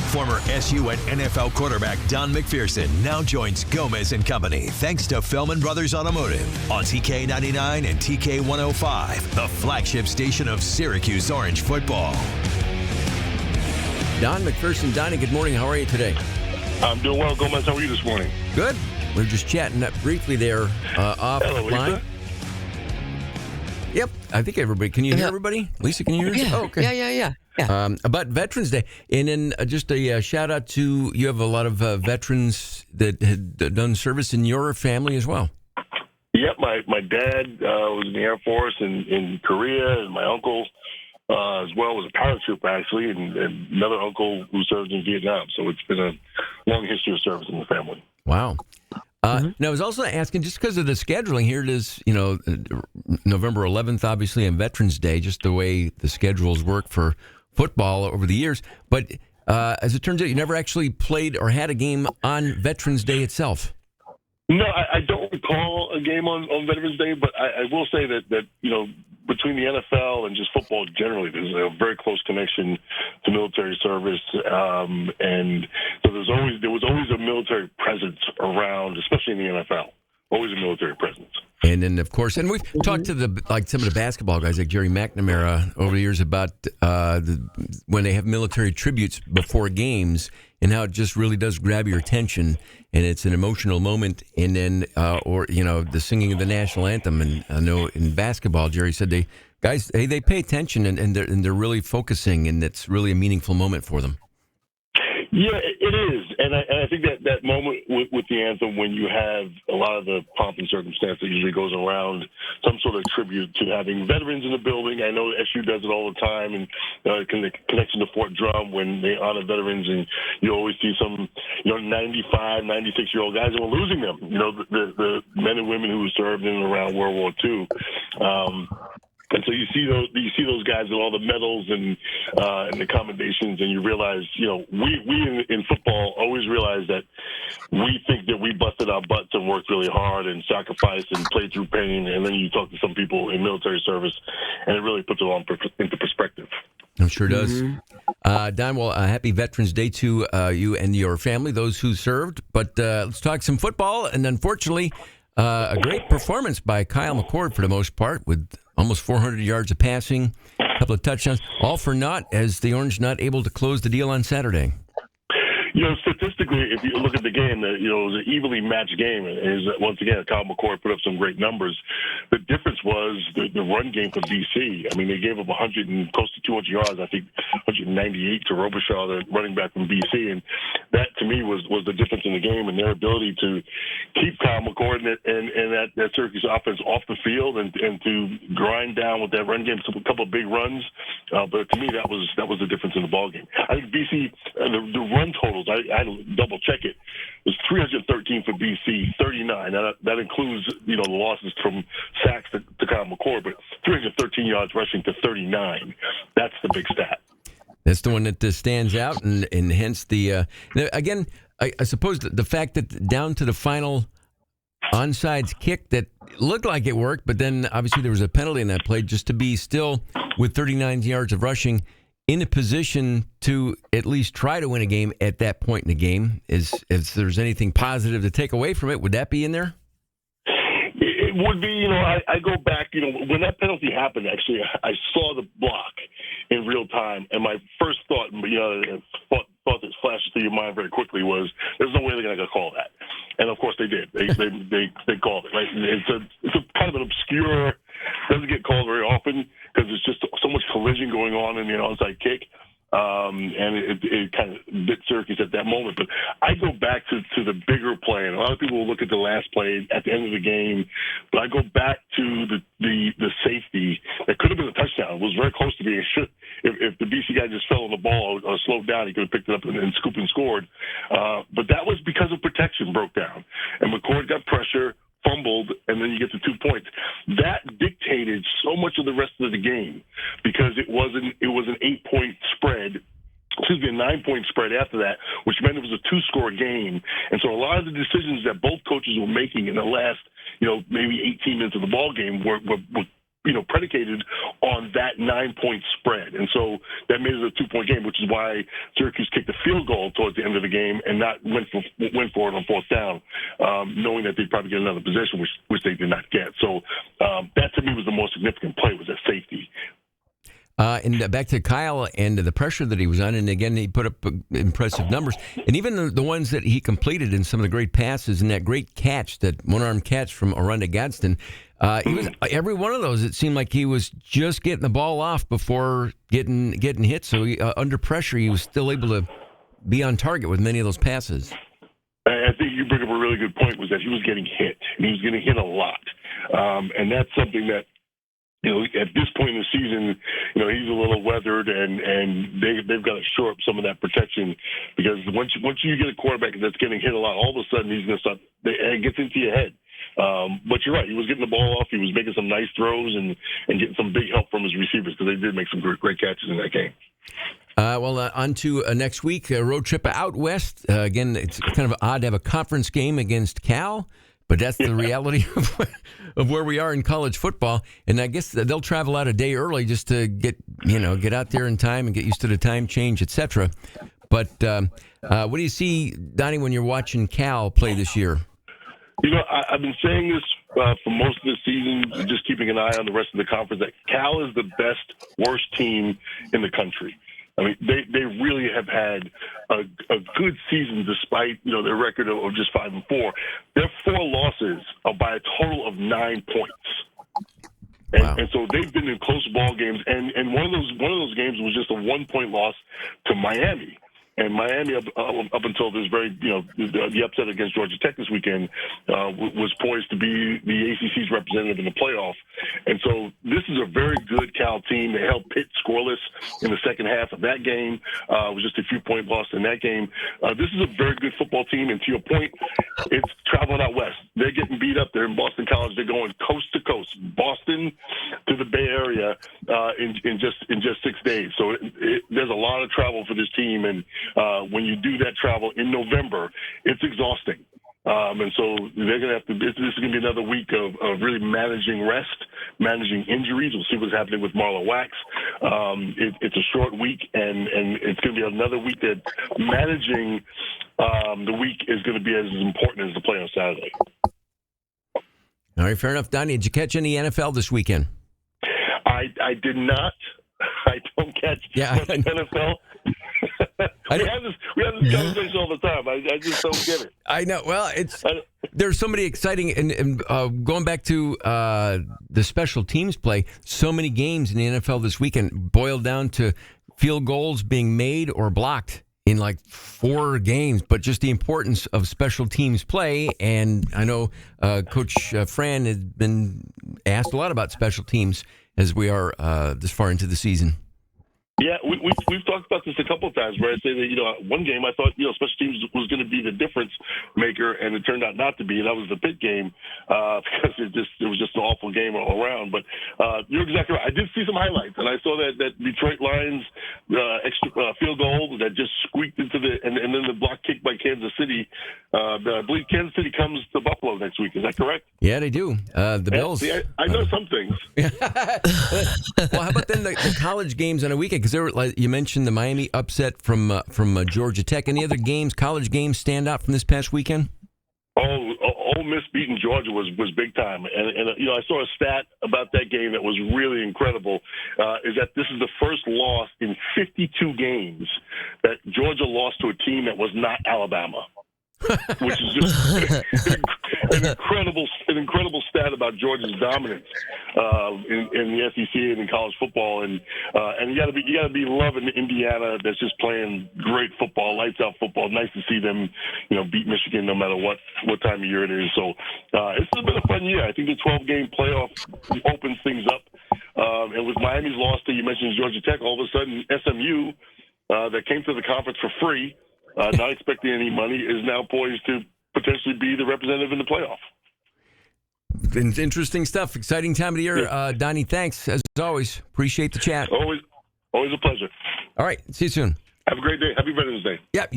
Former SU and NFL quarterback Don McPherson now joins Gomez and Company thanks to Fellman Brothers Automotive on TK99 and TK105, the flagship station of Syracuse Orange football. Don McPherson. Donnie, good morning. How are you today? I'm doing well, Gomez. How are you this morning? Good. We were just chatting up briefly there offline. Yep. I think everybody. Can you hear everybody? Lisa, can you hear us? Yeah. Oh, okay. Yeah. About Veterans Day. And then just a shout out to, you have a lot of veterans that had done service in your family as well. Yep. My dad was in the Air Force in Korea, and my uncle as well was a paratrooper, actually, and another uncle who served in Vietnam. So it's been a long history of service in the family. Wow. Now, I was also asking, just because of the scheduling, here it is, November 11th, obviously, and Veterans Day, just the way the schedules work for football over the years. But as it turns out, you never actually played or had a game on Veterans Day itself. No, I don't recall a game on Veterans Day, but I will say that between the NFL and just football generally, there's a very close connection to military service, and so there was always a military presence around, especially in the NFL. Always a military presence. And then, of course, and we've talked to some of the basketball guys like Jerry McNamara over the years about when they have military tributes before games and how it just really does grab your attention, and it's an emotional moment. And then, the singing of the national anthem. And I know in basketball, Jerry said they pay attention and they're really focusing, and it's really a meaningful moment for them. Yeah, it is, and I think that moment with the anthem, when you have a lot of the pomp and circumstance that usually goes around some sort of tribute to having veterans in the building. I know SU does it all the time, and the connection to Fort Drum when they honor veterans, and you always see some 95, 96-year-old guys, and we're losing them. The men and women who served in and around World War II. And so you see those guys with all the medals and the commendations, and you realize, we in football always realize that we think that we busted our butts and worked really hard and sacrificed and played through pain, and then you talk to some people in military service, and it really puts it all into perspective. It sure does. Mm-hmm. Don, well, happy Veterans Day to you and your family, those who served. But let's talk some football, and unfortunately, a great performance by Kyle McCord for the most part, with almost 400 yards of passing, a couple of touchdowns, all for naught, as the Orange not able to close the deal on Saturday. Statistically, if you look at the game, it was an evenly matched game. Once again, Kyle McCord put up some great numbers. The difference was the run game for BC. I mean, they gave up 100 and close to 200 yards, I think 198 to Robichaud, the running back from BC. And that, to me, was the difference in the game, and their ability to keep Kyle McCord and that Syracuse offense off the field and to grind down with that run game, a couple of big runs. But to me, that was the difference in the ball game. I think BC, the run totals, I had to double check it, was 313 for BC, 39. That includes the losses from sacks to Kyle McCord, but 313 yards rushing to 39. That's the big stat. That's the one that stands out, and hence the again. I suppose the fact that down to the final onside kick that looked like it worked, but then obviously there was a penalty in that play, just to be still with 39 yards of rushing in a position to at least try to win a game at that point in the game. If there's anything positive to take away from it, would that be in there? It would be. I go back, when that penalty happened, actually, I saw the block in real time, and my first thought, thought that flashed through your mind very quickly was, there's no way they're going to call that. And of course they did. They called it, right? It's a kind of an obscure, doesn't get called very often because it's just so much collision going on in the onside kick. And it kind of bit Syracuse at that moment. But I go back to the bigger play, and a lot of people will look at the last play at the end of the game, but I go back to the safety that could have been a touchdown. It was very close to being. If the BC guy just fell on the ball or slowed down, he could have picked it up and scooped and scored. But that was because of protection broke down, and McCord got pressure, fumbled, and then you get the 2 points. That dictated so much of the rest of the game because it was an 8-point spread. Excuse me, a 9-point spread after that, which meant it was a 2-score game. And so a lot of the decisions that both coaches were making in the last, maybe 18 minutes of the ball game were predicated on that 9-point spread. And so that made it a 2-point game, which is why Syracuse kicked a field goal towards the end of the game and not went for it on fourth down, knowing that they'd probably get another possession, which they did not get. So that to me was the most significant play, was that safety. And back to Kyle and the pressure that he was on. And again, he put up impressive numbers. And even the ones that he completed in some of the great passes and that great catch, that one-arm catch from Arunda Gadsden, he was, every one of those, it seemed like he was just getting the ball off before getting hit. So under pressure, he was still able to be on target with many of those passes. I think you bring up a really good point, was that he was getting hit. And he was getting hit a lot. And that's something that, at this point in the season, he's a little weathered, and they've got to shore up some of that protection, because once you get a quarterback that's getting hit a lot, all of a sudden he's going to start. It gets into your head. But you're right. He was getting the ball off. He was making some nice throws and getting some big help from his receivers, because they did make some great catches in that game. On to next week, a road trip out west. Again, it's kind of odd to have a conference game against Cal. But that's the reality of where we are in college football. And I guess they'll travel out a day early just to get out there in time and get used to the time change, et cetera. But what do you see, Donnie, when you're watching Cal play this year? I've been saying this for most of the season, just keeping an eye on the rest of the conference, that Cal is the worst team in the country. I mean, they really have had a good season despite, their record of just 5-4. Their 4 losses are by a total of 9 points. And so they've been in close ball games. And one of those games was just a 1-point loss to Miami. And Miami, up until this the upset against Georgia Tech this weekend, was poised to be the ACC's representative in the playoff. And so this is a very good Cal team. They held Pitt scoreless in the second half of that game. It was just a few-point loss in that game. This is a very good football team. And to your point, it's traveling out west. They're getting beat up there in Boston College. They're going coast to coast, Boston to the Bay Area in just 6 days. So there's a lot of travel for this team, and when you do that travel in November, it's exhausting. And so they're going to have to. This is going to be another week of really managing rest, managing injuries. We'll see what's happening with Marlon Wax. It's a short week, and it's going to be another week that managing the week is going to be as important as the play on Saturday. All right, fair enough. Donnie, did you catch any NFL this weekend? I did not. I don't catch NFL. We have this conversation all the time. I just don't get it. I know. Well, there's so many exciting, and going back to the special teams play, so many games in the NFL this weekend boiled down to field goals being made or blocked in like 4 games, but just the importance of special teams play. And I know Coach Fran has been asked a lot about special teams as we are this far into the season. Yeah, we've talked about this a couple of times, where I say that, one game I thought, special teams was going to be the difference maker, and it turned out not to be. And that was the Pitt game, because it was just an awful game all around. But you're exactly right. I did see some highlights, and I saw that Detroit Lions extra field goal that just squeaked into and then the block kick by Kansas City. I believe Kansas City comes to Buffalo next week. Is that correct? Yeah, they do. The Bills. See, I know some things. Well, how about then the college games on a weekend? Because there were, like you mentioned, the Miami upset from Georgia Tech. Any other games, college games, stand out from this past weekend? Ole Miss beating Georgia was big time, and I saw a stat about that game that was really incredible. Is that this is the first loss in 52 games that Georgia lost to a team that was not Alabama. Which is just an incredible stat about Georgia's dominance in the SEC and in college football, and you got to be loving Indiana, that's just playing great football, lights out football. Nice to see them, beat Michigan no matter what time of year it is. So it's been a fun year. I think the 12-game playoff opens things up, and with Miami's loss that you mentioned, Georgia Tech, all of a sudden SMU that came to the conference for free. Not expecting any money, is now poised to potentially be the representative in the playoff. Interesting stuff. Exciting time of the year. Yeah. Donnie, thanks, as always. Appreciate the chat. Always a pleasure. All right. See you soon. Have a great day. Happy Veterans Day. Yep.